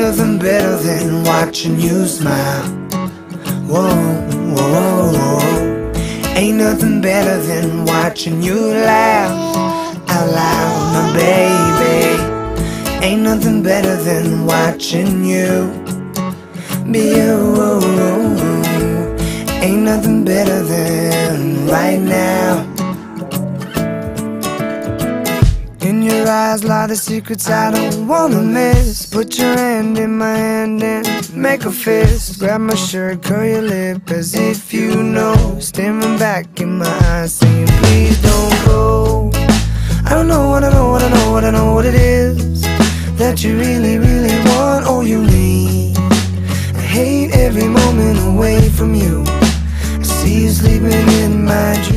nothing better than watching you smile. Whoa, whoa, whoa, whoa. Ain't nothing better than watching you laugh out loud, my baby. Ain't nothing better than watching you be you. Ain't nothing better than right now. In your eyes lie the secrets I don't wanna miss. Put your hand in my hand and make a fist. Grab my shirt, curl your lip as if you know. Staring back in my eyes saying please don't go. I don't know what I know, what I know, what I know what it is that you really, really want or you need. I hate every moment away from you. I see you sleeping in my dreams.